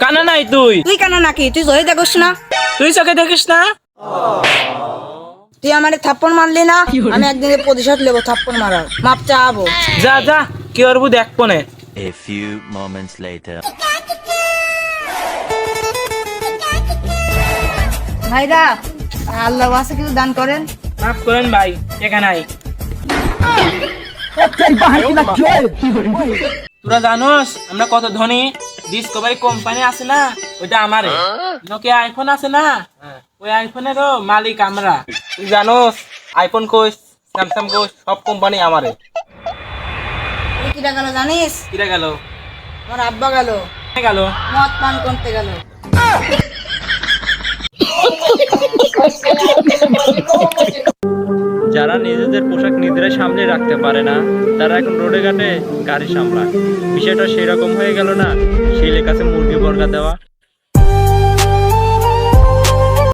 কানা নাই তুই? তুই কেন নাকি? তুই জয় দেখোস না? তুই চোখে দেখিস না? তুই আমারে থাপ্পড় মারলি না, আমি একদিনের প্রতিশোধ নেবো থাপ্পড় মারার, মাপ চাবো। যা যা, কি করবো দেখবো নে। A few moments later. ভাইরা, আল্লাহ আছে কিছু দান করেন। মাফ করেন ভাই, এখানে আই। তোরা জানোস আমরা কত ধনী? ডিসকভারি কোম্পানি আছে না, ওইটা আমারে। নোকিয়া আইফোন আছে না, ওই আইফোনেরও মালিক আমরা। তুই জানোস আইফোন কোস, স্যামসাং কোস, সব কোম্পানি আমারে। তুই কিরা গেল জানিস? কিরা গেল? আমার আব্বা গেল গেল মদ পান করতে গেল। যারা নিজেদের পোশাক নিজেরাই সামলে রাখতে পারে না, তারা এখন রোডে ঘাটে গাড়ি সামলায়। বিষয়টা সেই রকম হয়ে গেল না, ছেলের কাছে মুরগি বর্গা দেওয়া।